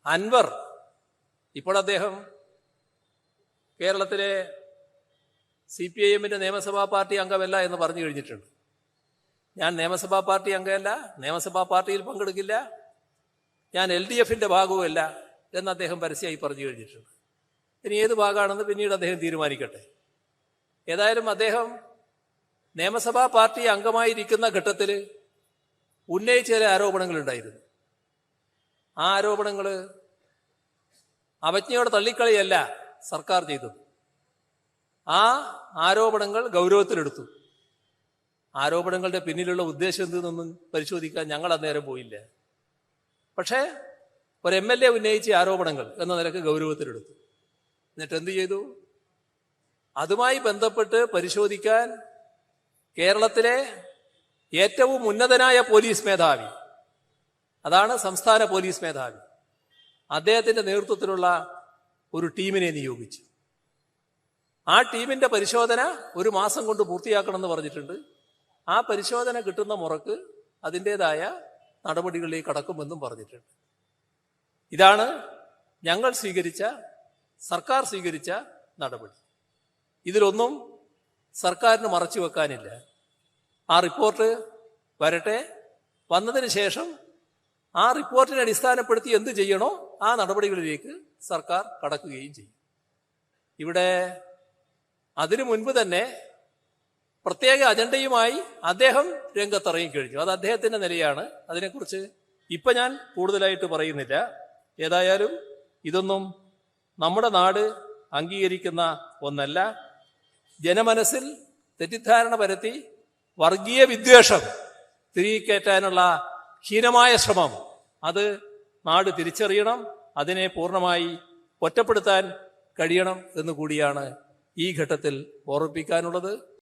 അൻവർ ഇപ്പോൾ അദ്ദേഹം കേരളത്തിലെ CPIM-ന്റെ നിയമസഭാ പാർട്ടി അംഗമല്ല എന്ന് പറഞ്ഞു കഴിഞ്ഞിട്ടുണ്ട്. ഞാൻ നിയമസഭാ പാർട്ടി അംഗമല്ല, നിയമസഭാ പാർട്ടിയിൽ പങ്കെടുക്കില്ല, ഞാൻ LDF-ന്റെ ഭാഗവുമല്ല എന്ന് അദ്ദേഹം പരസ്യമായി പറഞ്ഞു കഴിഞ്ഞിട്ടുണ്ട്. ഇനി ഏത് ഭാഗമാണെന്ന് പിന്നീട് അദ്ദേഹം തീരുമാനിക്കട്ടെ. ഏതായാലും അദ്ദേഹം നിയമസഭാ പാർട്ടി അംഗമായിരിക്കുന്ന ഘട്ടത്തിൽ ഉന്നയിച്ച ചില ആരോപണങ്ങളുണ്ടായിരുന്നു. ആ ആരോപണങ്ങൾ അവജ്ഞയോടെ തള്ളിക്കളിയല്ല സർക്കാർ ചെയ്തത്. ആ ആരോപണങ്ങൾ ഗൗരവത്തിലെടുത്തു. ആരോപണങ്ങളുടെ പിന്നിലുള്ള ഉദ്ദേശം എന്തെന്നൊന്നും പരിശോധിക്കാൻ ഞങ്ങൾ അന്നേരം പോയില്ല. പക്ഷേ ഒരു MLA ഉന്നയിച്ച ആരോപണങ്ങൾ എന്ന നിലക്ക് ഗൗരവത്തിലെടുത്തു. എന്നിട്ട് എന്ത് ചെയ്തു? അതുമായി ബന്ധപ്പെട്ട് പരിശോധിക്കാൻ കേരളത്തിലെ ഏറ്റവും ഉന്നതനായ പോലീസ് മേധാവി, അതാണ് സംസ്ഥാന പോലീസ് മേധാവി, അദ്ദേഹത്തിന്റെ നേതൃത്വത്തിലുള്ള ഒരു ടീമിനെ നിയോഗിച്ചു. ആ ടീമിന്റെ പരിശോധന 1 മാസം കൊണ്ട് പൂർത്തിയാക്കണമെന്ന് പറഞ്ഞിട്ടുണ്ട്. ആ പരിശോധന കിട്ടുന്ന മുറക്ക് അതിൻ്റെതായ നടപടികളിലേക്ക് കടക്കുമെന്നും പറഞ്ഞിട്ടുണ്ട്. ഇതാണ് ഞങ്ങൾ സർക്കാർ സ്വീകരിച്ച നടപടി. ഇതിലൊന്നും സർക്കാരിന് മറച്ചു വെക്കാനില്ല. ആ റിപ്പോർട്ട് വരട്ടെ, വന്നതിന് ശേഷം ആ റിപ്പോർട്ടിനെ അടിസ്ഥാനപ്പെടുത്തി എന്ത് ചെയ്യണോ ആ നടപടികളിലേക്ക് സർക്കാർ കടക്കുകയും ചെയ്യും. ഇവിടെ അതിനു മുൻപ് തന്നെ പ്രത്യേക അജണ്ടയുമായി അദ്ദേഹം രംഗത്തിറങ്ങിക്കഴിഞ്ഞു. അത് അദ്ദേഹത്തിന്റെ നിലയാണ്. അതിനെക്കുറിച്ച് ഇപ്പം ഞാൻ കൂടുതലായിട്ട് പറയുന്നില്ല. ഏതായാലും ഇതൊന്നും നമ്മുടെ നാട് അംഗീകരിക്കുന്ന ഒന്നല്ല. ജനമനസ്സിൽ തെറ്റിദ്ധാരണ പരത്തി വർഗീയ വിദ്വേഷം തിരികെക്കയറ്റാനുള്ള ഹീനമായ ശ്രമം അത് നാട് തിരിച്ചറിയണം. അതിനെ പൂർണ്ണമായി ഒറ്റപ്പെടുത്താൻ കഴിയണം എന്നുകൂടിയാണ് ഈ ഘട്ടത്തിൽ ഓർമ്മിപ്പിക്കാനുള്ളത്.